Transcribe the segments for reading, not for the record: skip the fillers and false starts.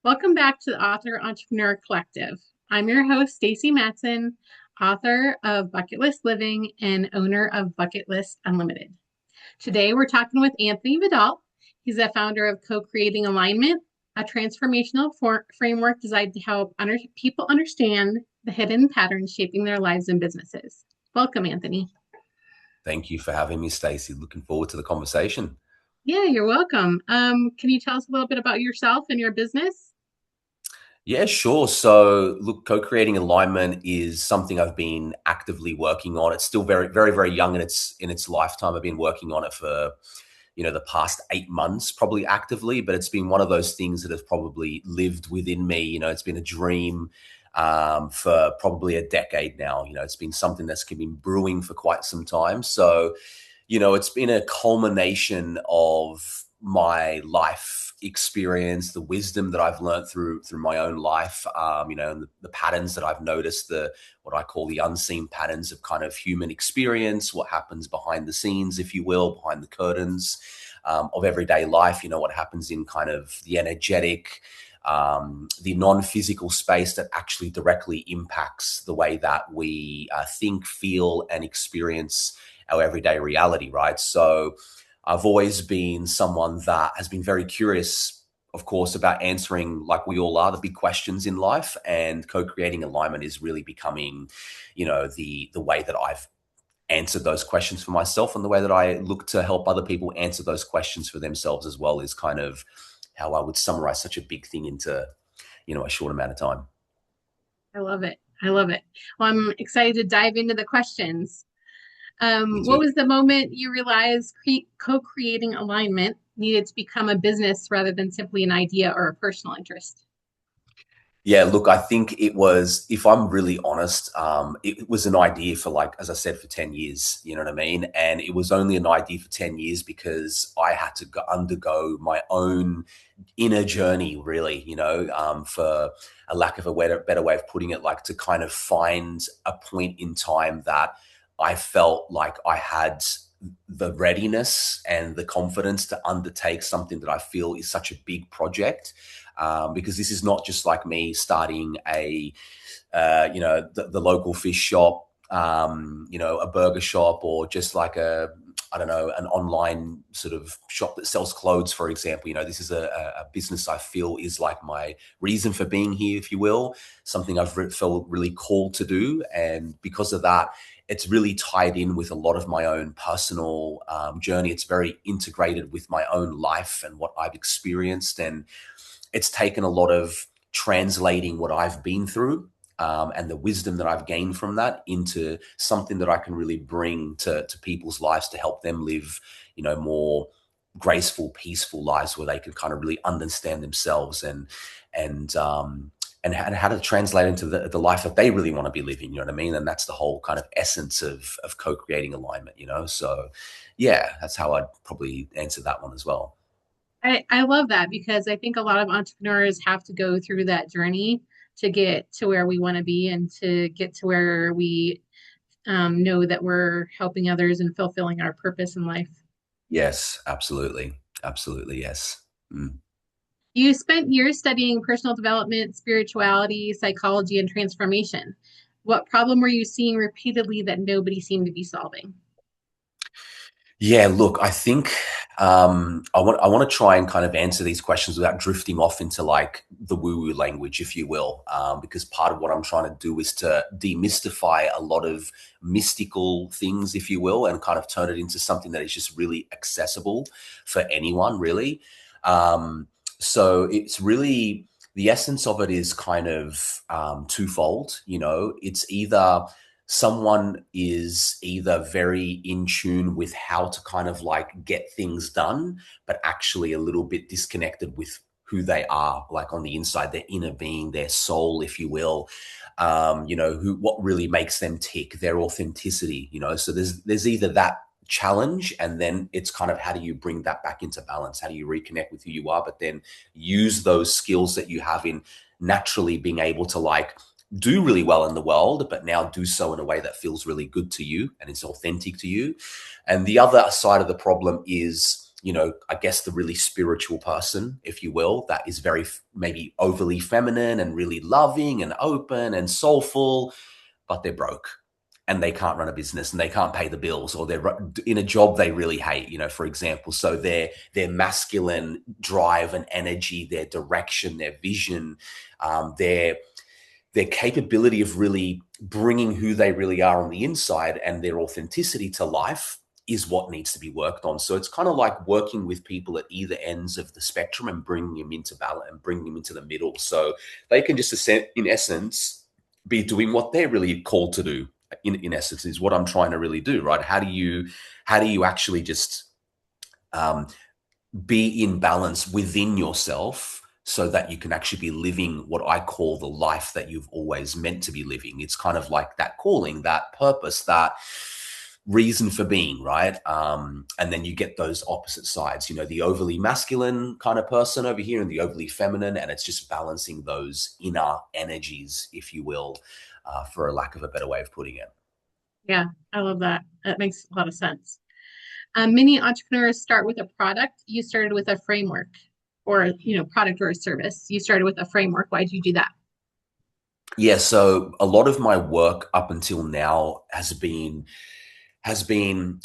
Welcome back to the Author Entrepreneur Collective. I'm your host, Stacy Matson, author of Bucket List Living and owner of Bucket List Unlimited. Today, we're talking with Anthony Vidal. He's the founder of Co-Creating Alignment, a transformational framework designed to help people understand the hidden patterns shaping their lives and businesses. Welcome, Anthony. Thank you for having me, Stacey. Looking forward to the conversation. Yeah, you're welcome. Can you tell us a little bit about yourself and your business? Yeah, sure. So, look, co-creating alignment is something I've been actively working on. It's still very, very, very young in its lifetime. I've been working on it for, the past 8 months, probably actively, but it's been one of those things that has probably lived within me. It's been a dream for probably a decade now. It's been something that's been brewing for quite some time. So, it's been a culmination of my life experience, the wisdom that I've learned through my own life, and the patterns that I've noticed, the what I call the unseen patterns of kind of human experience, what happens behind the scenes, if you will, behind the curtains of everyday life. What happens in kind of the energetic, the non-physical space that actually directly impacts the way that we think, feel, and experience our everyday reality, right? So I've always been someone that has been very curious, of course, about answering, like we all are, the big questions in life. And co-creating alignment is really becoming, the way that I've answered those questions for myself, and the way that I look to help other people answer those questions for themselves as well, is kind of how I would summarize such a big thing into, a short amount of time. I love it. I love it. Well, I'm excited to dive into the questions. Me What too. was the moment you realized co-creating alignment needed to become a business rather than simply an idea or a personal interest? Yeah, look, I think it was, if I'm really honest, it was an idea for, like, as I said, for 10 years, you know what I mean? And it was only an idea for 10 years because I had to undergo my own inner journey, really, for a lack of a better way of putting it, like to kind of find a point in time that I felt like I had the readiness and the confidence to undertake something that I feel is such a big project, because this is not just like me starting the local fish shop, a burger shop, or just like I don't know, an online sort of shop that sells clothes, for example. This is a business I feel is like my reason for being here, if you will, something I've felt really called to do. And because of that, it's really tied in with a lot of my own personal journey. It's very integrated with my own life and what I've experienced. And it's taken a lot of translating what I've been through, and the wisdom that I've gained from that into something that I can really bring to people's lives to help them live, more graceful, peaceful lives where they can kind of really understand themselves and how to translate into the life that they really want to be living. You know what I mean? And that's the whole kind of essence of co-creating alignment. So yeah, that's how I'd probably answer that one as well. I love that because I think a lot of entrepreneurs have to go through that journey to get to where we want to be and to get to where we know that we're helping others and fulfilling our purpose in life. Yes, absolutely. Absolutely, yes. Mm. You spent years studying personal development, spirituality, psychology, and transformation. What problem were you seeing repeatedly that nobody seemed to be solving? Yeah, look, I think I want to try and kind of answer these questions without drifting off into like the woo-woo language, if you will, because part of what I'm trying to do is to demystify a lot of mystical things, if you will, and kind of turn it into something that is just really accessible for anyone, really. So it's really, the essence of it is kind of twofold. It's either someone is either very in tune with how to kind of like get things done, but actually a little bit disconnected with who they are, like on the inside, their inner being, their soul, if you will. What really makes them tick, their authenticity. So there's either that challenge, and then it's kind of, how do you bring that back into balance? How do you reconnect with who you are, but then use those skills that you have in naturally being able to like do really well in the world, but now do so in a way that feels really good to you and is authentic to you. And the other side of the problem is I guess the really spiritual person, if you will, that is very maybe overly feminine and really loving and open and soulful, but they're broke and they can't run a business and they can't pay the bills, or they're in a job they really hate, for example. So their masculine drive and energy, their direction, their vision, their capability of really bringing who they really are on the inside and their authenticity to life is what needs to be worked on. So it's kind of like working with people at either ends of the spectrum and bringing them into balance and bringing them into the middle, so they can just, in essence, be doing what they're really called to do. In essence, is what I'm trying to really do, right? How do you actually just be in balance within yourself so that you can actually be living what I call the life that you've always meant to be living? It's kind of like that calling, that purpose, that reason for being, right? And then you get those opposite sides, the overly masculine kind of person over here and the overly feminine, and it's just balancing those inner energies, if you will, for a lack of a better way of putting it. Yeah, I love that. That makes a lot of sense. Many entrepreneurs start with a product. You started with a framework, or product or a service. You started with a framework. Why did you do that? Yeah, so a lot of my work up until now has been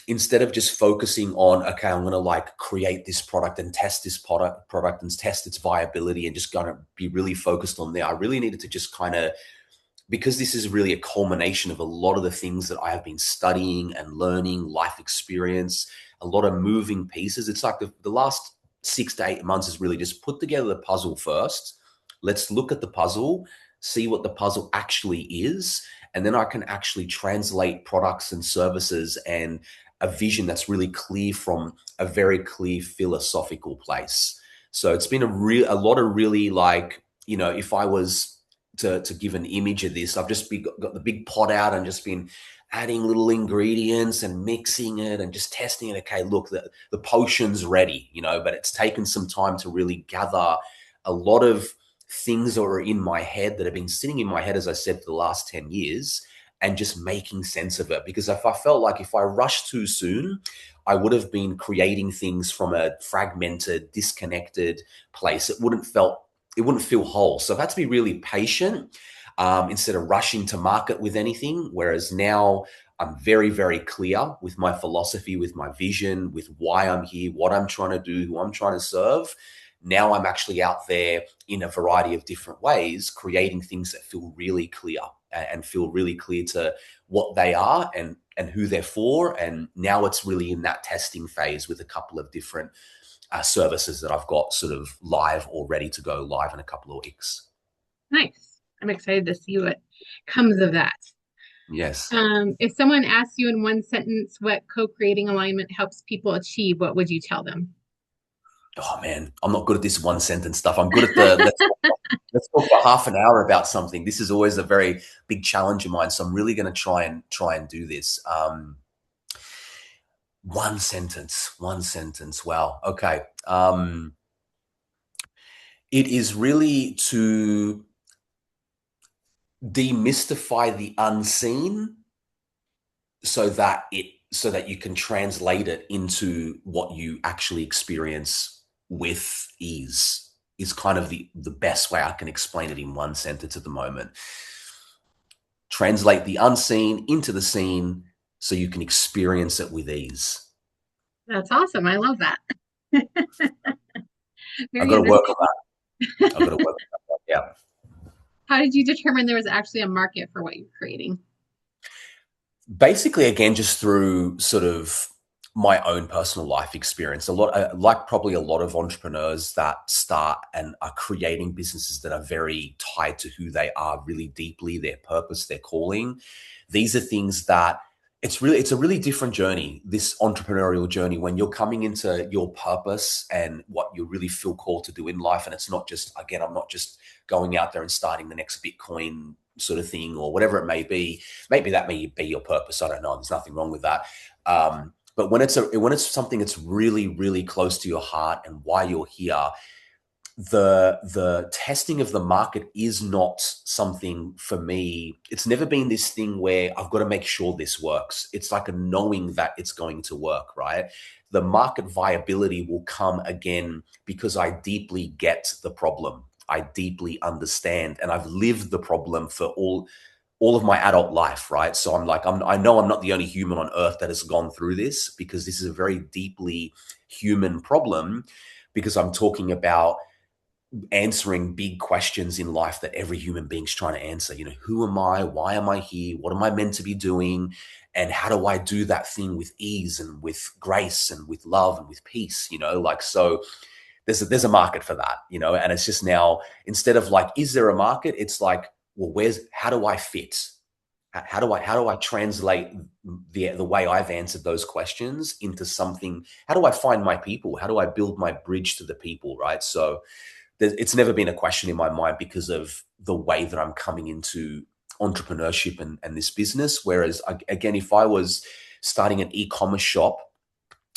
instead of just focusing on, okay, I'm going to like create this product and test this product and test its viability and just going to be really focused on there. I really needed to just kind of, because this is really a culmination of a lot of the things that I have been studying and learning, life experience, a lot of moving pieces. It's like the last 6 to 8 months is really just put together the puzzle first. Let's look at the puzzle, see what the puzzle actually is, and then I can actually translate products and services and a vision that's really clear from a very clear philosophical place. So it's been a lot of really like, if I was to give an image of this, I've just got the big pot out and just been adding little ingredients and mixing it and just testing it. Okay, look, the potion's ready, but it's taken some time to really gather a lot of things that are in my head that have been sitting in my head, as I said, for the last 10 years, and just making sense of it. Because if I felt like if I rushed too soon, I would have been creating things from a fragmented, disconnected place. It wouldn't feel whole. So I've had to be really patient instead of rushing to market with anything. Whereas now I'm very, very clear with my philosophy, with my vision, with why I'm here, what I'm trying to do, who I'm trying to serve. Now I'm actually out there in a variety of different ways, creating things that feel really clear and feel really clear to what they are and who they're for. And now it's really in that testing phase with a couple of different services that I've got sort of live or ready to go live in a couple of weeks. Nice. I'm excited to see what comes of that. Yes. If someone asks you in one sentence what co-creating alignment helps people achieve, what would you tell them? Oh man, I'm not good at this one sentence stuff. I'm good at let's talk for half an hour about something. This is always a very big challenge of mine. So I'm really going to try and do this. One sentence. Wow. Okay. It is really to demystify the unseen so that you can translate it into what you actually experience with ease, is kind of the best way I can explain it in one sentence at the moment. Translate the unseen into the seen so you can experience it with ease. That's awesome. I love that. I've Very got to work on understanding. that. I've got to work on that. Yeah. How did you determine there was actually a market for what you're creating? Basically, again, just through sort of my own personal life experience. Like probably a lot of entrepreneurs that start and are creating businesses that are very tied to who they are really deeply, their purpose, their calling. These are things that it's a really different journey, this entrepreneurial journey, when you're coming into your purpose and what you really feel called to do in life. And it's not just, again, I'm not just going out there and starting the next Bitcoin sort of thing or whatever it may be. Maybe that may be your purpose. I don't know. There's nothing wrong with that. But when it's something that's really, really close to your heart and why you're here, the testing of the market is not something for me. It's never been this thing where I've got to make sure this works. It's like a knowing that it's going to work, right? The market viability will come again because I deeply get the problem. I deeply understand, and I've lived the problem for all of my adult life, right? So I know I'm not the only human on earth that has gone through this, because this is a very deeply human problem, because I'm talking about answering big questions in life that every human being's trying to answer. Who am I? Why am I here? What am I meant to be doing? And how do I do that thing with ease and with grace and with love and with peace? So there's a market for that, and it's just now, instead of like, is there a market? It's like, well, how do I fit? How do I translate the way I've answered those questions into something? How do I find my people? How do I build my bridge to the people? Right. So it's never been a question in my mind because of the way that I'm coming into entrepreneurship and this business. Whereas again, if I was starting an e-commerce shop,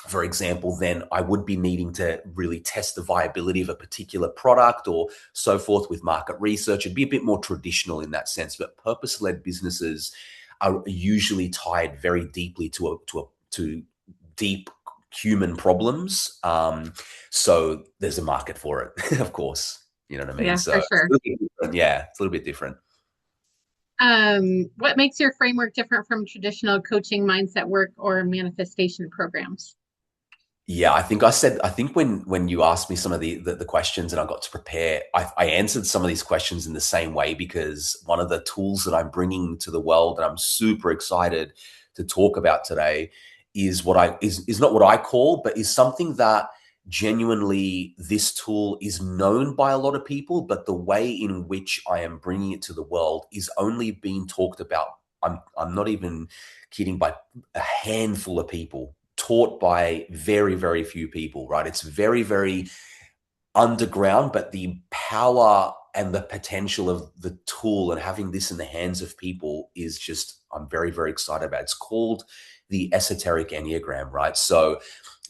for example, then I would be needing to really test the viability of a particular product or so forth with market research. It'd be a bit more traditional in that sense, but purpose-led businesses are usually tied very deeply to deep human problems. So there's a market for it, of course. You know what I mean? Yeah, So for it's a sure. little bit different. Yeah, it's a little bit different. What makes your framework different from traditional coaching, mindset work, or manifestation programs? Yeah, I think when you asked me some of the questions and I got to prepare, I answered some of these questions in the same way, because one of the tools that I'm bringing to the world and I'm super excited to talk about today is is not what I call, but is something that genuinely this tool is known by a lot of people, but the way in which I am bringing it to the world is only being talked about. I'm not even kidding, by a handful of people, taught by very, very few people, right? It's very, very underground, but the power and the potential of the tool and having this in the hands of people is just, I'm very, very excited about. It's called the esoteric Enneagram, right? So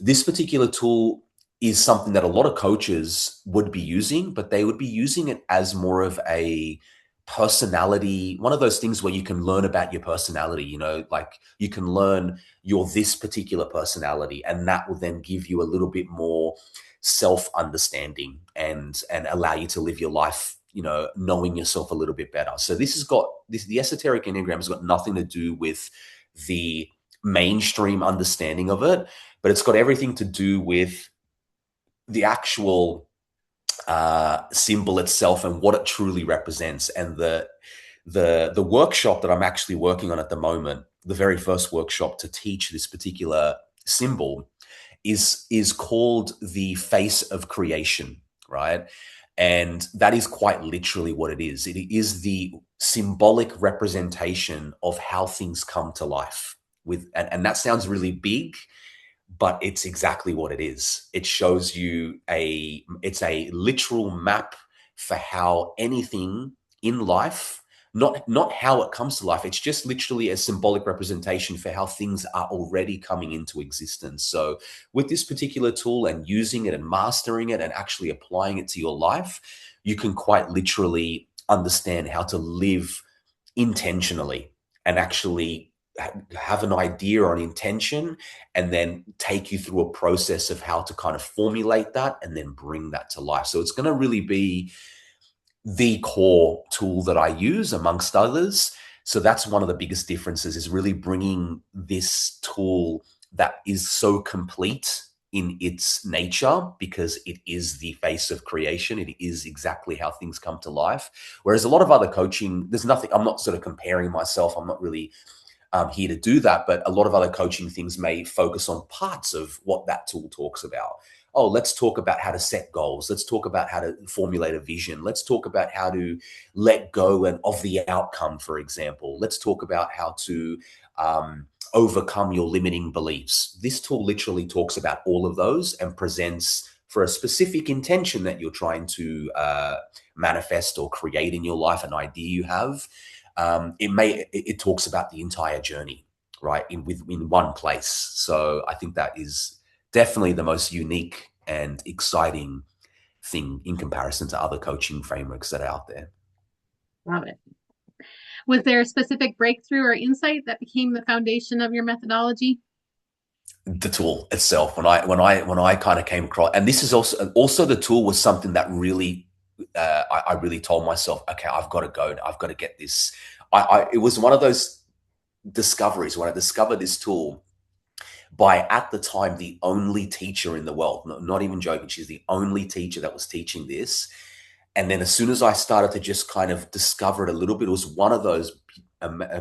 this particular tool is something that a lot of coaches would be using, but they would be using it as more of a personality, one of those things where you can learn about your personality, like you can learn you're this particular personality, and that will then give you a little bit more self-understanding and allow you to live your life, knowing yourself a little bit better. So the esoteric Enneagram has got nothing to do with the mainstream understanding of it, but it's got everything to do with the actual symbol itself and what it truly represents. And the workshop that I'm actually working on at the moment, the very first workshop to teach this particular symbol, is called the face of creation, right? And that is quite literally what it is. It is the symbolic representation of how things come to life. And that sounds really big, but it's exactly what it is. It shows you it's a literal map for how anything in life, not how it comes to life. It's just literally a symbolic representation for how things are already coming into existence. So with this particular tool and using it and mastering it and actually applying it to your life, you can quite literally understand how to live intentionally and actually have an idea or an intention, and then take you through a process of how to kind of formulate that and then bring that to life. So it's going to really be the core tool that I use amongst others. So that's one of the biggest differences, is really bringing this tool that is so complete in its nature, because it is the face of creation. It is exactly how things come to life. Whereas a lot of other coaching, I'm not sort of comparing myself. I'm not really here to do that. But a lot of other coaching things may focus on parts of what that tool talks about. Oh, let's talk about how to set goals. Let's talk about how to formulate a vision. Let's talk about how to let go of the outcome, for example. Let's talk about how to overcome your limiting beliefs. This tool literally talks about all of those and presents for a specific intention that you're trying to manifest or create in your life, an idea you have. It talks about the entire journey, right, in one place. So I think that is definitely the most unique and exciting thing in comparison to other coaching frameworks that are out there. Love it. Was there a specific breakthrough or insight that became the foundation of your methodology? The tool itself, when I kind of came across, and this is also the tool was something that really I really told myself, okay, I've got to go, I've got to get this. It was one of those discoveries when I discovered this tool by, at the time, the only teacher in the world, not even joking, she's the only teacher that was teaching this. And then as soon as I started to just kind of discover it a little bit, it was one of those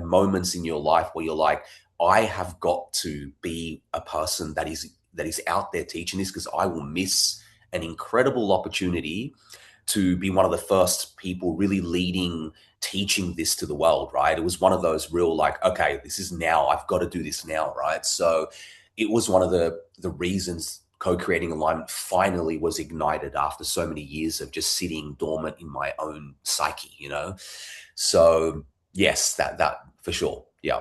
moments in your life where you're like, I have got to be a person that is out there teaching this, because I will miss an incredible opportunity to be one of the first people really leading, teaching this to the world, right? It was one of those real like, okay, this is now, I've got to do this now, right? So it was one of the reasons co-creating alignment finally was ignited after so many years of just sitting dormant in my own psyche, you know? So yes, that for sure. Yeah.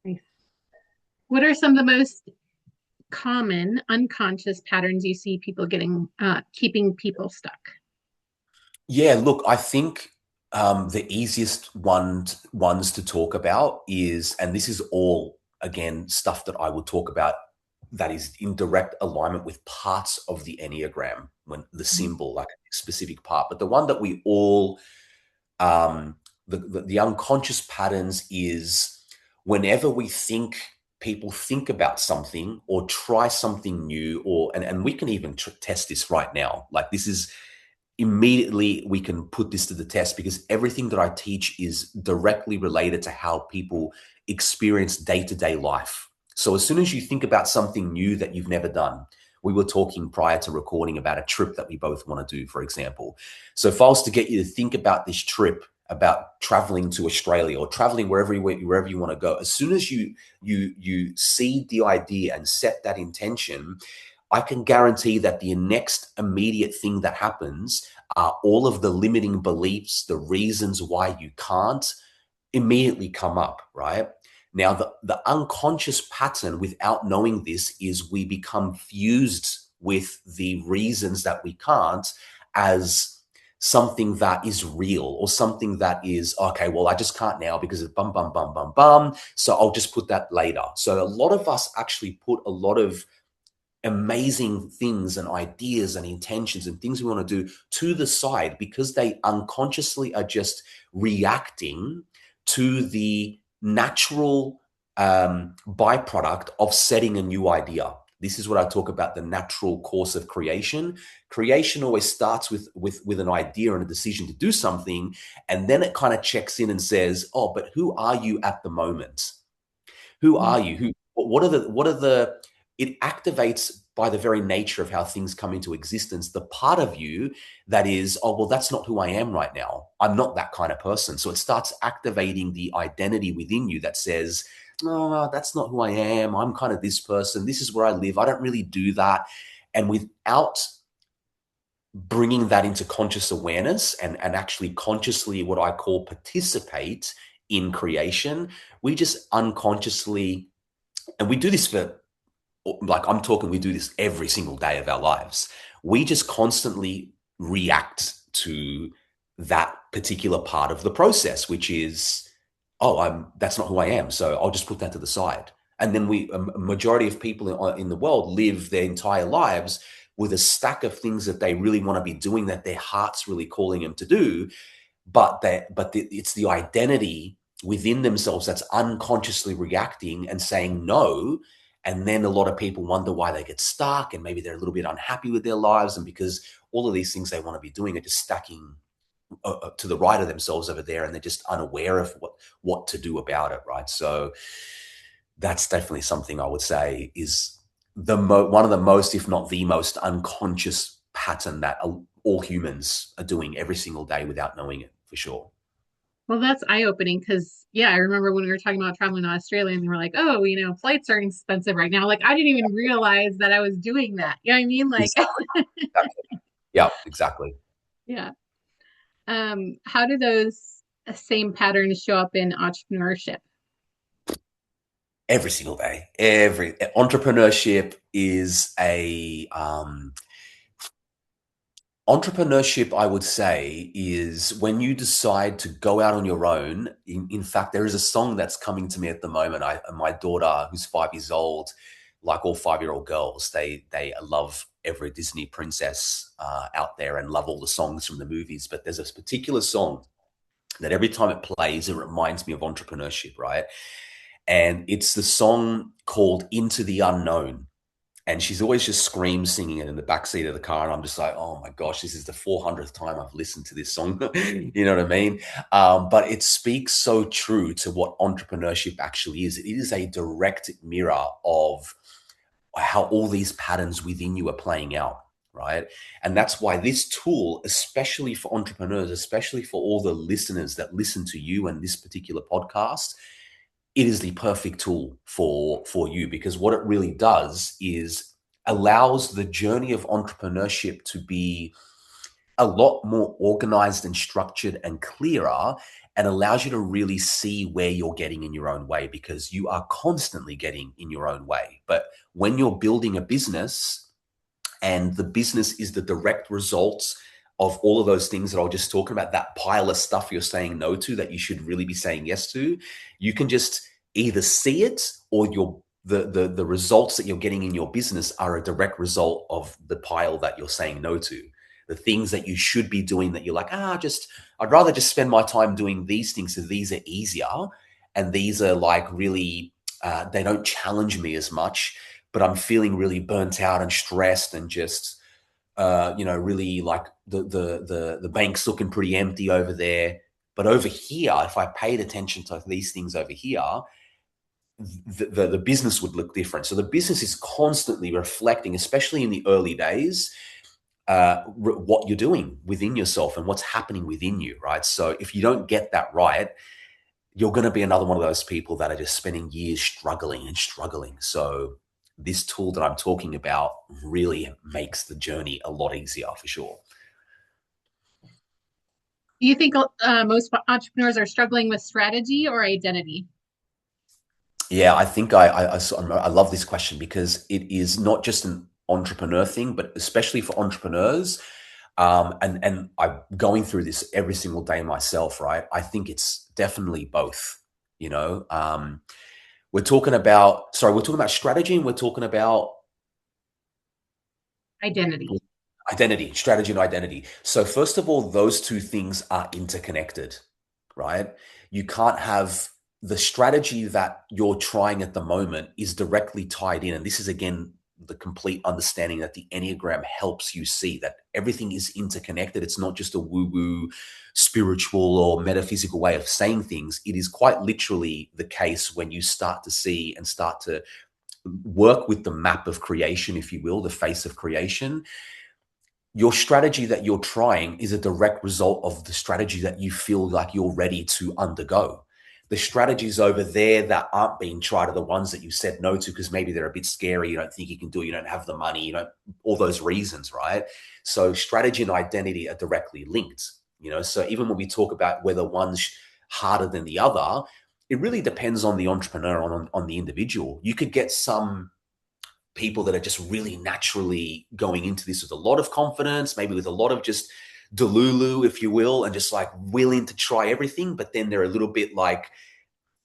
Nice. What are some of the most common unconscious patterns you see people getting, keeping people stuck? Yeah, look, I think the easiest ones to talk about is, and this is all again stuff that I will talk about that is in direct alignment with parts of the Enneagram, when the symbol, like a specific part, but the one that we all um, the unconscious patterns is whenever we think, people think about something or try something new, or and we can even test this right now. Like, this is immediately, we can put this to the test, because everything that I teach is directly related to how people experience day-to-day life. So as soon as you think about something new that you've never done, we were talking prior to recording about a trip that we both want to do, for example. So if I was to get you to think about this trip, about traveling to Australia or traveling wherever you want to go, as soon as you see the idea and set that intention, I can guarantee that the next immediate thing that happens are all of the limiting beliefs, the reasons why you can't, immediately come up, right? Now, the unconscious pattern without knowing this is we become fused with the reasons that we can't as something that is real, or something that is, okay, well, I just can't now because it's bum, bum, bum, bum, bum. So I'll just put that later. So a lot of us actually put a lot of amazing things and ideas and intentions and things we want to do to the side, because they unconsciously are just reacting to the natural byproduct of setting a new idea. This is what I talk about, the natural course of creation. Creation always starts with an idea and a decision to do something, and then it kind of checks in and says, oh, but who are you at the moment? Who are you? What are the it activates, by the very nature of how things come into existence, the part of you that is, oh, well, that's not who I am right now. I'm not that kind of person. So it starts activating the identity within you that says, no, that's not who I am. I'm kind of this person. This is where I live. I don't really do that. And without bringing that into conscious awareness and actually consciously, what I call, participate in creation, we just unconsciously, and we do this for, like, I'm talking, we do this every single day of our lives. We just constantly react to that particular part of the process, which is, oh, that's not who I am. So I'll just put that to the side. And then a majority of people in the world live their entire lives with a stack of things that they really want to be doing, that their heart's really calling them to do. It's the identity within themselves that's unconsciously reacting and saying no. And then a lot of people wonder why they get stuck, and maybe they're a little bit unhappy with their lives. And because all of these things they want to be doing are just stacking to the right of themselves over there, and they're just unaware of what to do about it, right? So that's definitely something I would say is one of the most, if not the most, unconscious pattern that all humans are doing every single day without knowing it, for sure. Well, that's eye-opening because, yeah, I remember when we were talking about traveling to Australia and they were like, oh, flights are expensive right now. Like, I didn't even realize that I was doing that. You know what I mean? Like, Exactly. Exactly. Yeah, exactly. yeah. How do those same patterns show up in entrepreneurship? Every single day. Every entrepreneurship is a Entrepreneurship, I would say, is when you decide to go out on your own. In fact, there is a song that's coming to me at the moment. My daughter, who's 5 years old, like all 5-year-old girls, they love every Disney princess out there and love all the songs from the movies. But there's a particular song that every time it plays, it reminds me of entrepreneurship, right? And it's the song called "Into the Unknown." And she's always just scream singing it in the backseat of the car. And I'm just like, oh my gosh, this is the 400th time I've listened to this song. You know what I mean? But it speaks so true to what entrepreneurship actually is. It is a direct mirror of how all these patterns within you are playing out, right? And that's why this tool, especially for entrepreneurs, especially for all the listeners that listen to you and this particular podcast, it is the perfect tool for you, because what it really does is allows the journey of entrepreneurship to be a lot more organized and structured and clearer, and allows you to really see where you're getting in your own way, because you are constantly getting in your own way. But when you're building a business and the business is the direct results of all of those things that I was just talking about, that pile of stuff you're saying no to that you should really be saying yes to, you can just either see it, or the results that you're getting in your business are a direct result of the pile that you're saying no to. The things that you should be doing that you're like, I'd rather just spend my time doing these things, so these are easier and these are like really they don't challenge me as much, but I'm feeling really burnt out and stressed and just really like the bank's looking pretty empty over there. But over here, if I paid attention to these things over here, the business would look different. So the business is constantly reflecting, especially in the early days, what you're doing within yourself and what's happening within you, right? So if you don't get that right, you're going to be another one of those people that are just spending years struggling and struggling. So this tool that I'm talking about really makes the journey a lot easier for sure. Do you think most entrepreneurs are struggling with strategy or identity? Yeah, I think I love this question, because it is not just an entrepreneur thing, but especially for entrepreneurs. And I'm going through this every single day myself, right? I think it's definitely both. You know, we're talking about strategy, and we're talking about Identity. identity, strategy and identity. So first of all, those two things are interconnected, right? You can't have the strategy that you're trying at the moment is directly tied in. And this is again, the complete understanding that the Enneagram helps you see that everything is interconnected. It's not just a woo-woo spiritual or metaphysical way of saying things. It is quite literally the case when you start to see and start to work with the map of creation, if you will, the face of creation. Your strategy that you're trying is a direct result of the strategy that you feel like you're ready to undergo. The strategies over there that aren't being tried are the ones that you said no to because maybe they're a bit scary. You don't think you can do it. You don't have the money. You don't, all those reasons, right? So strategy and identity are directly linked, So even when we talk about whether one's harder than the other, it really depends on the entrepreneur, on the individual. You could get some people that are just really naturally going into this with a lot of confidence, maybe with a lot of just delulu, if you will, and just like willing to try everything. But then they're a little bit like,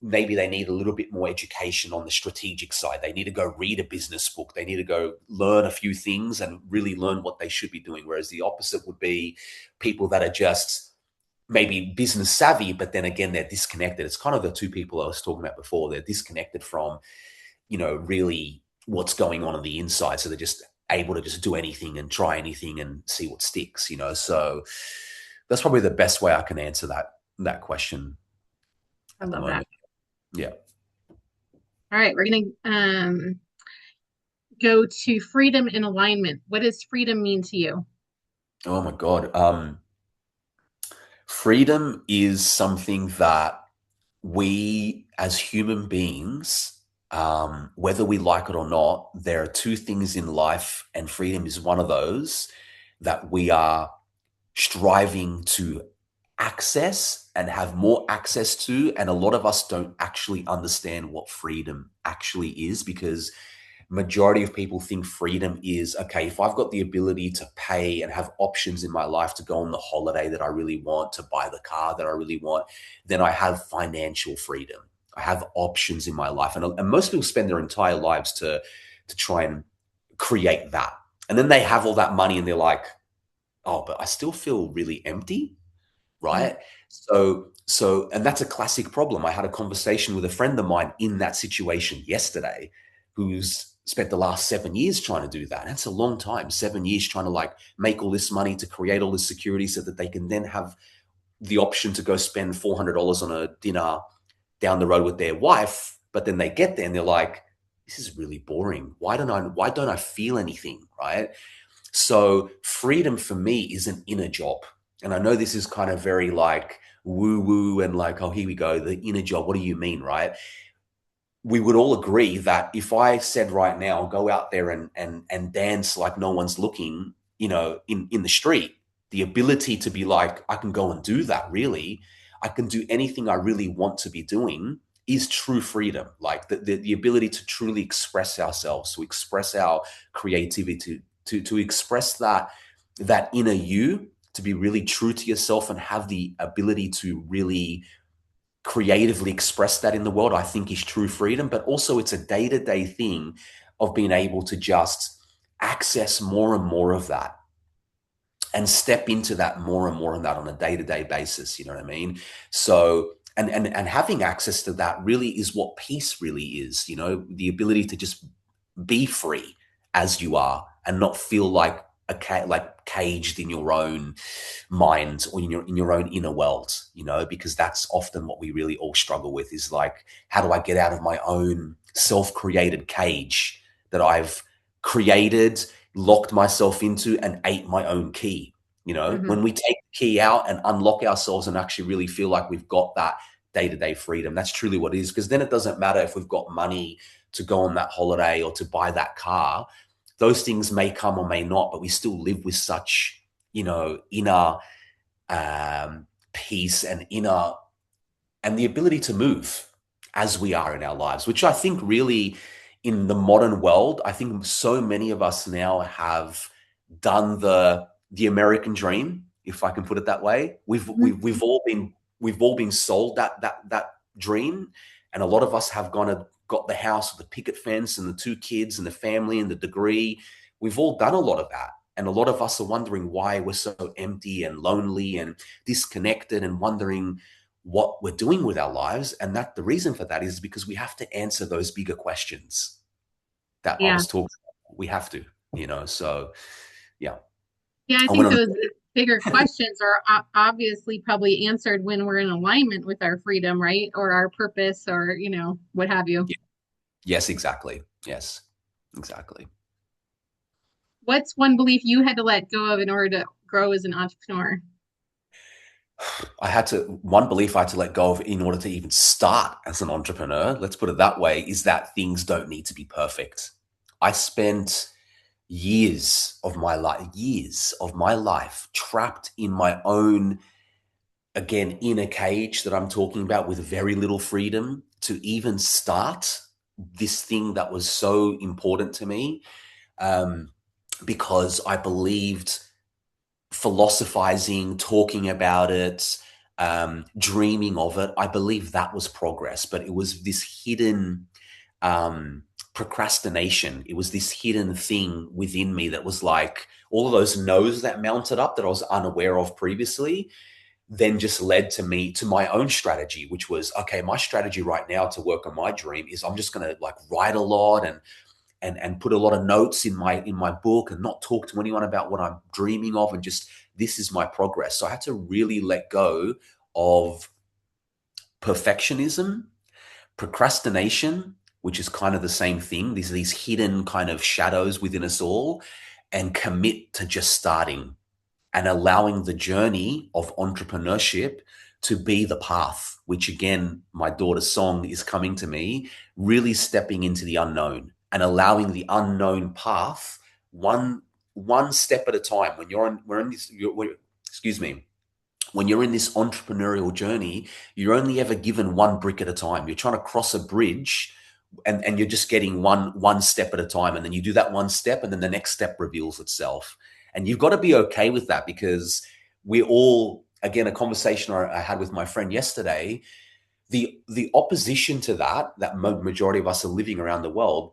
maybe they need a little bit more education on the strategic side. They need to go read a business book. They need to go learn a few things and really learn what they should be doing. Whereas the opposite would be people that are just maybe business savvy, but then again, they're disconnected. It's kind of the two people I was talking about before. They're disconnected from, really what's going on the inside. So they're just able to just do anything and try anything and see what sticks, So that's probably the best way I can answer that question I at the love that. moment. Yeah. All right, we're going to go to freedom and alignment. What does freedom mean to you? Oh my God. Freedom is something that we as human beings, whether we like it or not, there are two things in life, and freedom is one of those that we are striving to access and have more access to. And a lot of us don't actually understand what freedom actually is, because majority of people think freedom is, okay, if I've got the ability to pay and have options in my life to go on the holiday that I really want, to buy the car that I really want, then I have financial freedom. I have options in my life. And most people spend their entire lives to try and create that. And then they have all that money and they're like, oh, but I still feel really empty, Yeah. right? And that's a classic problem. I had a conversation with a friend of mine in that situation yesterday, who's spent the last 7 years trying to do that. That's a long time, 7 years trying to like make all this money to create all this security so that they can then have the option to go spend $400 on a dinner down the road with their wife. But then they get there and they're like, this is really boring. Why don't I feel anything, right? So freedom for me is an inner job. And I know this is kind of very like woo woo and like, oh, here we go, the inner job. What do you mean, right? We would all agree that if I said right now, go out there and dance like no one's looking, in the street, the ability to be like, I can go and do that really. I can do anything I really want to be doing is true freedom. Like the ability to truly express ourselves, to express our creativity, to express that inner you, to be really true to yourself and have the ability to really creatively express that in the world, I think is true freedom. But also it's a day-to-day thing of being able to just access more and more of that and step into that more and more of that on a day-to-day basis. You know what I mean? So and having access to that really is what peace really is, the ability to just be free as you are and not feel like like caged in your own mind or in your own inner world, because that's often what we really all struggle with, is like, how do I get out of my own self-created cage that I've created, locked myself into, and ate my own key? Hmm. When we take the key out and unlock ourselves and actually really feel like we've got that day-to-day freedom, that's truly what it is. Because then it doesn't matter if we've got money to go on that holiday or to buy that car. Those things may come or may not, but we still live with such, inner peace and the ability to move as we are in our lives, which I think really in the modern world, I think so many of us now have done the American dream, if I can put it that way. We've all been sold that dream, and a lot of us have got the house with the picket fence and the 2 kids and the family and the degree. We've all done a lot of that. And a lot of us are wondering why we're so empty and lonely and disconnected, and wondering what we're doing with our lives. And that the reason for that is because we have to answer those bigger questions that I Yeah. was talking about. We have to, so yeah. Yeah, I I went think on. those bigger questions are obviously probably answered when we're in alignment with our freedom, right? Or our purpose, or, what have you. Yes, exactly. Yes, exactly. What's one belief you had to let go of in order to grow as an entrepreneur? One belief I had to let go of in order to even start as an entrepreneur, let's put it that way, is that things don't need to be perfect. I spent years of my life trapped in my own, again, inner cage that I'm talking about, with very little freedom to even start this thing that was so important to me, um, because I believed philosophizing, talking about it, dreaming of it, I believe that was progress. But it was this hidden procrastination. It was this hidden thing within me that was like all of those no's that mounted up that I was unaware of previously, then just led to me to my own strategy, which was, okay, my strategy right now to work on my dream is I'm just going to like write a lot and put a lot of notes in my book and not talk to anyone about what I'm dreaming of, and just, this is my progress. So I had to really let go of perfectionism, procrastination, which is kind of the same thing. These hidden kind of shadows within us all, and commit to just starting and allowing the journey of entrepreneurship to be the path, which again, my daughter's song is coming to me, really stepping into the unknown and allowing the unknown path one step at a time. When we're in this, excuse me, when you're in this entrepreneurial journey, you're only ever given one brick at a time. You're trying to cross a bridge and you're just getting one step at a time, and then you do that one step, and then the next step reveals itself. And you've got to be okay with that, because we all, again, a conversation I had with my friend yesterday, the opposition to that majority of us are living around the world,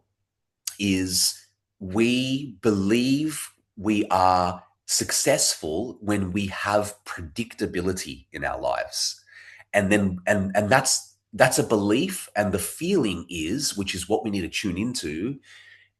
is we believe we are successful when we have predictability in our lives. And then and that's a belief, and the feeling is, which is what we need to tune into,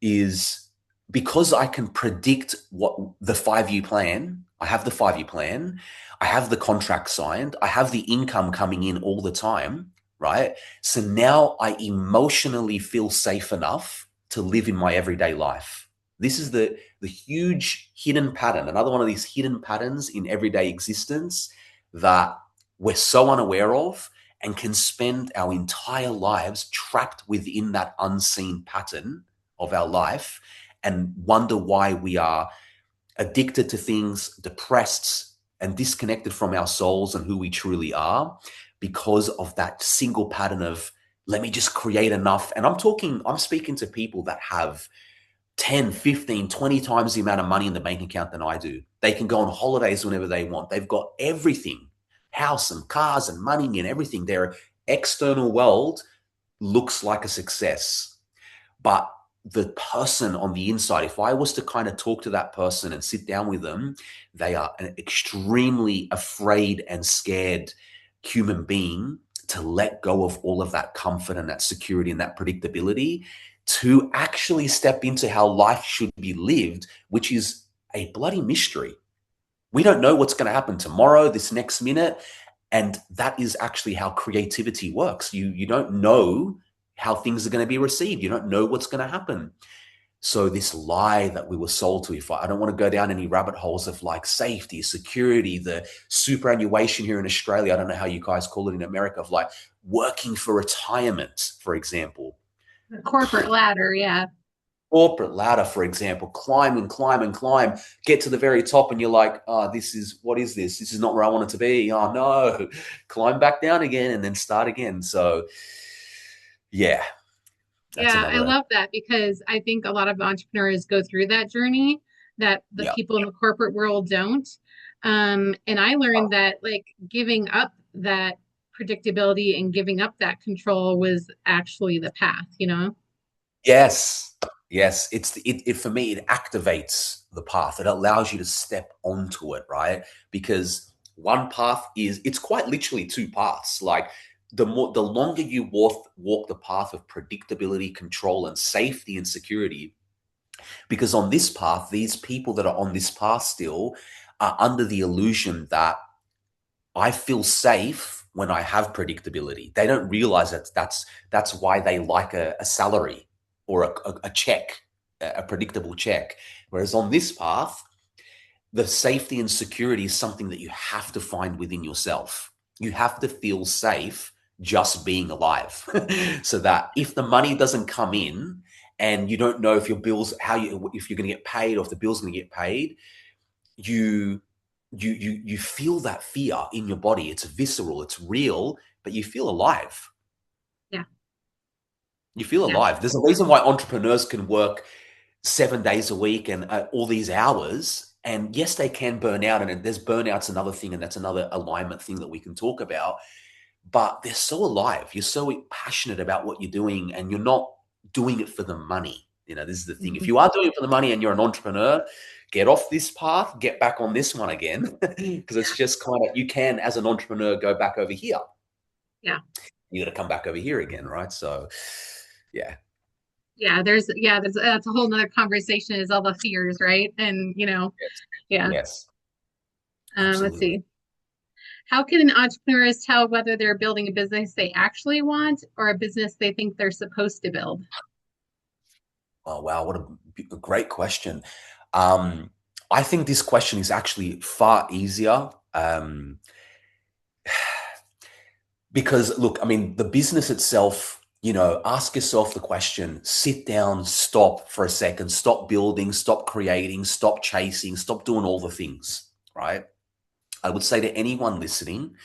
is because I can predict what the 5-year plan, I have the 5-year plan, I have the contract signed, I have the income coming in all the time, right? So now I emotionally feel safe enough to live in my everyday life. This is the huge hidden pattern, another one of these hidden patterns in everyday existence that we're so unaware of, and can spend our entire lives trapped within that unseen pattern of our life, and wonder why we are addicted to things, depressed, and disconnected from our souls and who we truly are, because of that single pattern of, let me just create enough. And I'm speaking to people that have 10, 15, 20 times the amount of money in the bank account than I do. They can go on holidays whenever they want. They've got everything, house and cars and money and everything. Their external world looks like a success. But the person on the inside, if I was to kind of talk to that person and sit down with them, they are an extremely afraid and scared human being to let go of all of that comfort and that security and that predictability, to actually step into how life should be lived, which is a bloody mystery. We don't know what's going to happen tomorrow, this next minute. And that is actually how creativity works. You don't know how things are going to be received. You don't know what's going to happen. So this lie that we were sold to, if I don't want to go down any rabbit holes of like safety, security, the superannuation here in Australia, I don't know how you guys call it in America, of like working for retirement, for example. The corporate ladder, yeah. Corporate ladder, for example, climb and climb and climb, get to the very top, and you're like, oh, what is this? This is not where I want it to be. Oh no, climb back down again and then start again. So yeah, that's Yeah, I another. love that because I think a lot of entrepreneurs go through that journey that the Yeah. people in the corporate world don't. And I learned that like giving up that predictability and giving up that control was actually the path, you know? Yes. Yes. It for me, it activates the path. It allows you to step onto it, right? Because one path it's quite literally two paths. Like the longer you walk the path of predictability, control, and safety and security, because on this path, these people that are on this path still are under the illusion that I feel safe when I have predictability. They don't realize that's why they like a salary or a check, a predictable check. Whereas on this path, the safety and security is something that you have to find within yourself. You have to feel safe just being alive. So that if the money doesn't come in and you don't know if your bills, if you're going to get paid or if the bill's going to get paid, you you feel that fear in your body. It's visceral, it's real, but you feel alive. Yeah. You feel Yeah. alive. There's a reason why entrepreneurs can work 7 days a week and all these hours. And yes, they can burn out, and there's burnout's another thing, and that's another alignment thing that we can talk about. But they're so alive. You're so passionate about what you're doing, and you're not doing it for the money. This is the thing. If Mhm. you are doing it for the money and you're an entrepreneur, get off this path, get back on this one again, because it's Yeah. just kind of, you can, as an entrepreneur, go back over here. Yeah. You got to come back over here again, right? So, yeah. There's that's a whole nother conversation is all the fears, right? And Yes. yeah. Yes. Let's Absolutely. see. How can entrepreneurs tell whether they're building a business they actually want or a business they think they're supposed to build? Oh, wow. What a great question. Um, I think this question is actually far easier. Because look, I mean, the business itself, ask yourself the question, sit down, stop for a second, stop building, stop creating, stop chasing, stop doing all the things, right? I would say to anyone listening,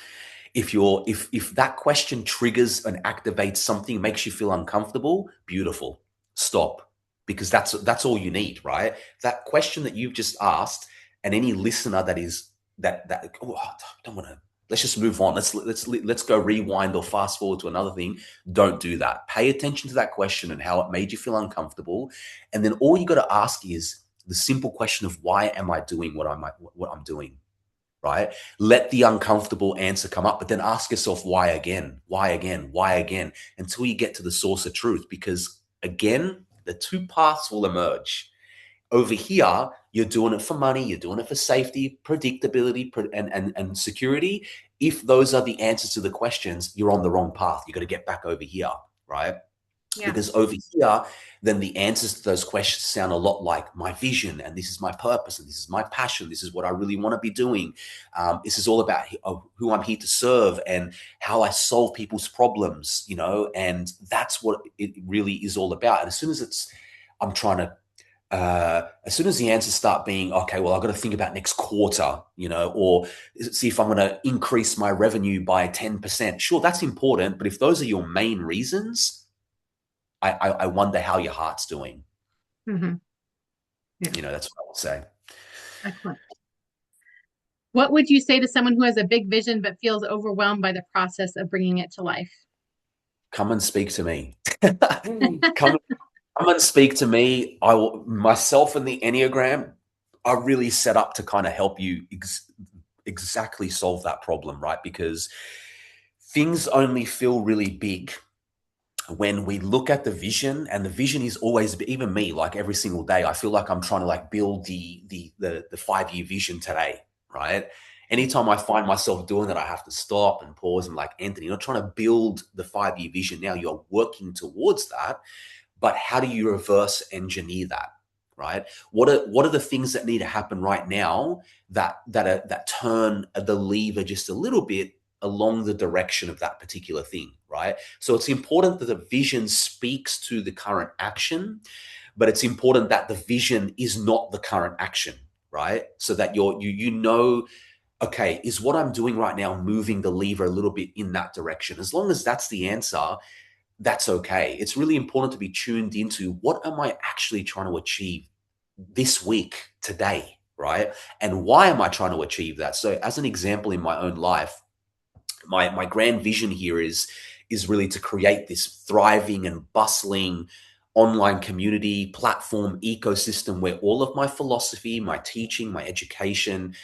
If that question triggers and activates something, makes you feel uncomfortable, beautiful. Stop, because that's all you need, right? That question that you've just asked, and any listener that is that oh, I don't want to. Let's just move on. Let's go rewind or fast forward to another thing. Don't do that. Pay attention to that question and how it made you feel uncomfortable, and then all you got to ask is the simple question of why am I doing what I'm doing, right? Let the uncomfortable answer come up, but then ask yourself why again, why again, why again, until you get to the source of truth. Because again, the two paths will emerge. Over here, you're doing it for money, you're doing it for safety, predictability, and security. If those are the answers to the questions, you're on the wrong path. You got to get back over here, right? Yeah. Because over here, then the answers to those questions sound a lot like my vision, and this is my purpose, and this is my passion. This is what I really want to be doing. This is all about who I'm here to serve and how I solve people's problems, and that's what it really is all about. And as soon as as soon as the answers start being, okay, well, I've got to think about next quarter, or see if I'm going to increase my revenue by 10%. Sure, that's important. But if those are your main reasons, I wonder how your heart's doing. Mm-hmm. Yeah. That's what I would say. Excellent. What would you say to someone who has a big vision but feels overwhelmed by the process of bringing it to life? Come and speak to me. Come and speak to me. Myself and the Enneagram are really set up to kind of help you exactly solve that problem, right? Because things only feel really big when we look at the vision, and the vision is always, even me, like every single day, I feel like I'm trying to like build the 5-year vision today, right? Anytime I find myself doing that, I have to stop and pause and like, Anthony, you're not trying to build the 5-year vision now, you're working towards that. But how do you reverse engineer that, right? What are the things that need to happen right now that turn the lever just a little bit along the direction of that particular thing, right? So it's important that the vision speaks to the current action, but it's important that the vision is not the current action, right? So that okay, is what I'm doing right now moving the lever a little bit in that direction? As long as that's the answer, that's okay. It's really important to be tuned into what am I actually trying to achieve this week, today, right? And why am I trying to achieve that? So as an example in my own life, my grand vision here is really to create this thriving and bustling online community platform ecosystem where all of my philosophy, my teaching, my education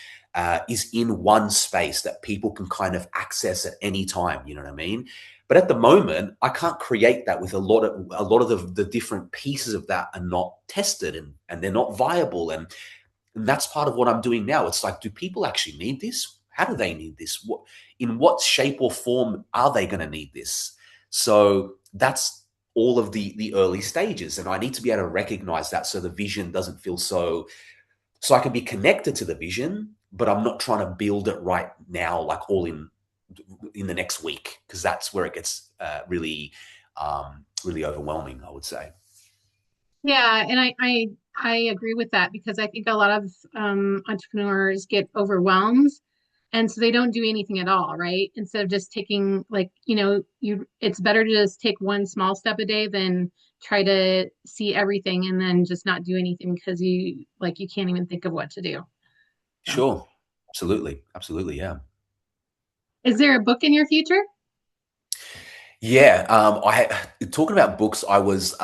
is in one space that people can kind of access at any time. You know what I mean? But at the moment, I can't create that with a lot of the different pieces of that are not tested, and they're not viable. And that's part of what I'm doing now. It's like, do people actually need this? How do they need this? In what shape or form are they going to need this? So that's all of the early stages. And I need to be able to recognize that so the vision doesn't feel so I can be connected to the vision, but I'm not trying to build it right now, like all in the next week, because that's where it gets really overwhelming, I would say. Yeah, and I agree with that because I think a lot of entrepreneurs get overwhelmed, and so they don't do anything at all, right? Instead of just taking like, it's better to just take one small step a day than try to see everything and then just not do anything because you can't even think of what to do. So, Sure. Absolutely. Yeah. is there a book in your future? Yeah. Talking about books, I was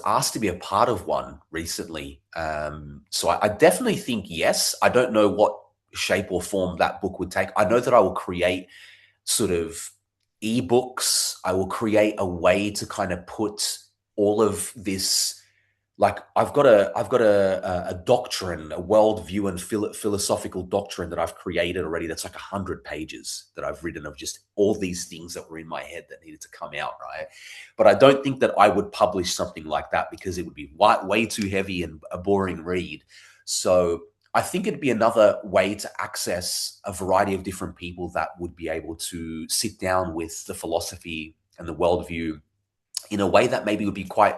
asked to be a part of one recently. So I definitely think yes. I don't know what shape or form that book would take. I know that I will create sort of ebooks. I will create a way to kind of put all of this. Like I've got a doctrine, a worldview and philosophical doctrine that I've created already. That's like 100 pages that I've written of just all these things that were in my head that needed to come out, right? But I don't think that I would publish something like that because it would be way too heavy and a boring read. So I think it'd be another way to access a variety of different people that would be able to sit down with the philosophy and the worldview in a way that maybe would be quite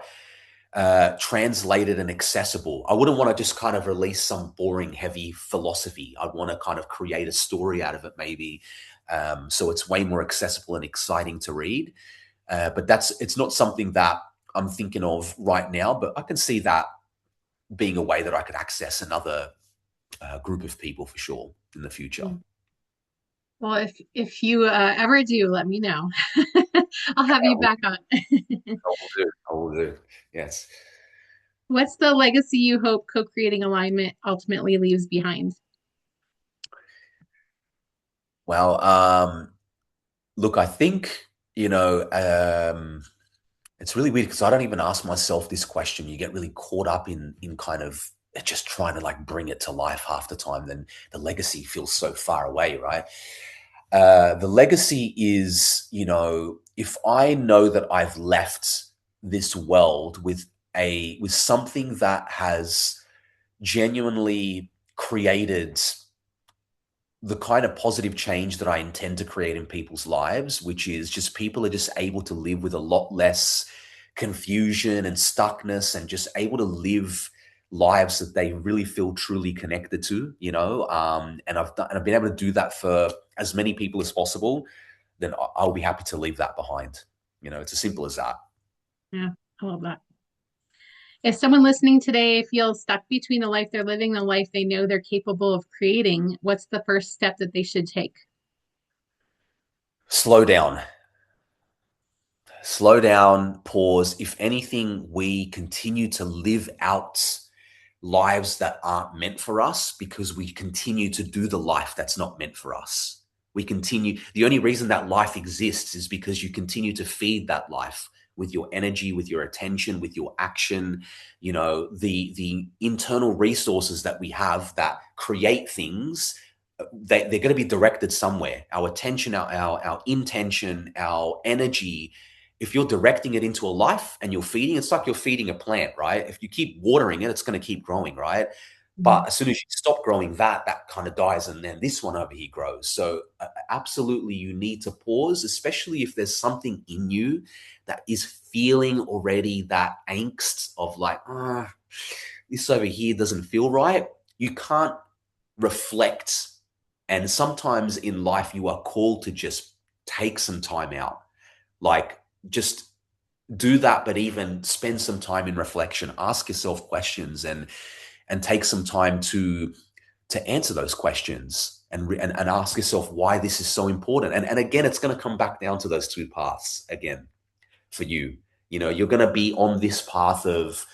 translated and accessible. I wouldn't want to just kind of release some boring, heavy philosophy. I'd want to kind of create a story out of it, maybe, so it's way more accessible and exciting to read. But it's not something that I'm thinking of right now. But I can see that being a way that I could access another group of people for sure in the future. Well, if you ever do, let me know. I'll have I you will, back on. I will do. I will do. Yes. What's the legacy you hope co-creating alignment ultimately leaves behind? Well, look, I think, it's really weird because I don't even ask myself this question. You get really caught up in kind of just trying to like bring it to life half the time. Then the legacy feels so far away, right? The legacy is, if I know that I've left this world with something that has genuinely created the kind of positive change that I intend to create in people's lives, which is just people are just able to live with a lot less confusion and stuckness and just able to live lives that they really feel truly connected to, and I've been able to do that for as many people as possible, then I'll be happy to leave that behind. It's as simple as that. Yeah, I love that. If someone listening today feels stuck between the life they're living and the life they know they're capable of creating, what's the first step that they should take? Slow down. Slow down, pause. If anything, we continue to live out lives that aren't meant for us because we continue to do the life that's not meant for us. The only reason that life exists is because you continue to feed that life with your energy, with your attention, with your action. The internal resources that we have that create things, they're going to be directed somewhere. Our attention, our intention, our energy, if you're directing it into a life and you're feeding, it's like you're feeding a plant, right? If you keep watering it, it's going to keep growing, right? Mhm. But as soon as you stop growing that kind of dies, and then this one over here grows. So absolutely, you need to pause, especially if there's something in you that is feeling already that angst of like, this over here doesn't feel right. You can't reflect. And sometimes in life, you are called to just take some time out, like just do that, but even spend some time in reflection, ask yourself questions, and take some time to answer those questions, and ask yourself why this is so important. And again, it's going to come back down to those two paths again for you. You're going to be on this path of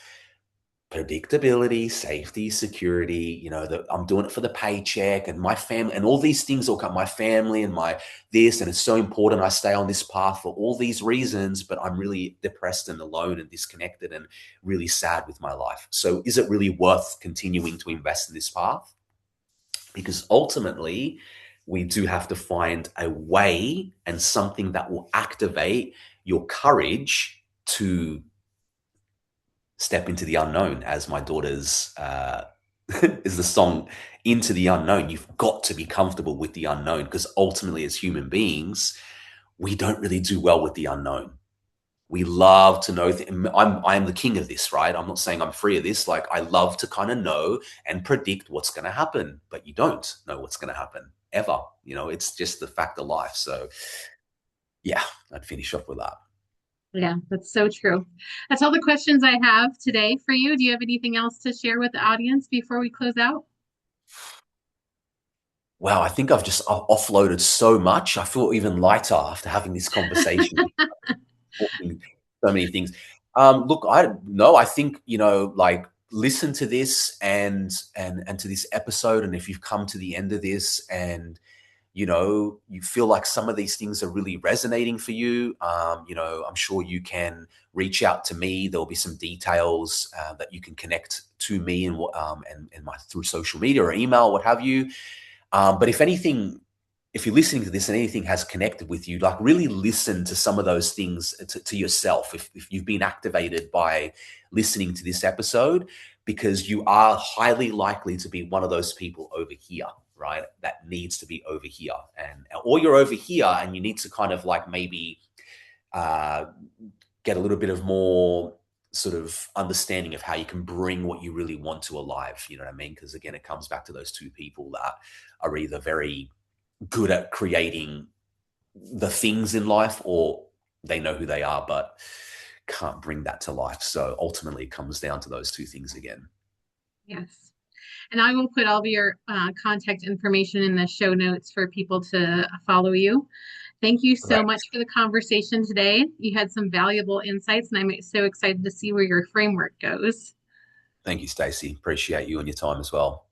predictability, safety, security, that I'm doing it for the paycheck and my family and all these things will come, my family and my this, and it's so important I stay on this path for all these reasons, but I'm really depressed and alone and disconnected and really sad with my life. So is it really worth continuing to invest in this path? Because ultimately, we do have to find a way and something that will activate your courage to step into the unknown, as my daughter's is the song Into the Unknown. You've got to be comfortable with the unknown, because ultimately as human beings, we don't really do well with the unknown. We love to know I'm the king of this, right? I'm not saying I'm free of this. Like, I love to kind of know and predict what's going to happen, but you don't know what's going to happen ever. It's just the fact of life. So yeah, I'd finish off with that. Yeah, that's so true. That's all the questions I have today for you. Do you have anything else to share with the audience before we close out? Wow, I think I've offloaded so much. I feel even lighter after having this conversation, talking so many things. Look, I think, like, listen to this and to this episode, and if you've come to the end of this and you feel like some of these things are really resonating for you, I'm sure you can reach out to me. There'll be some details that you can connect to me and my through social media or email, what have you. But if you're listening to this and anything has connected with you, like, really listen to some of those things to yourself. If you've been activated by listening to this episode, because you are highly likely to be one of those people over here, right? That needs to be over here, or you're over here and you need to kind of like maybe uh, get a little bit of more sort of understanding of how you can bring what you really want to alive. You know what I mean? Because again, it comes back to those two people that are either very good at creating the things in life, or they know who they are, but can't bring that to life. So ultimately, it comes down to those two things again. Yes. And I will put all of your contact information in the show notes for people to follow you. Thank you so Great. much for the conversation today. You had some valuable insights, and I'm so excited to see where your framework goes. Thank you, Stacy. Appreciate you and your time as well.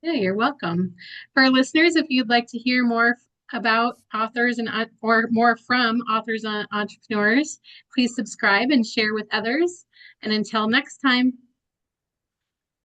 Yeah, you're welcome. For our listeners, if you'd like to hear more about authors and or more from authors and entrepreneurs, please subscribe and share with others. And until next time,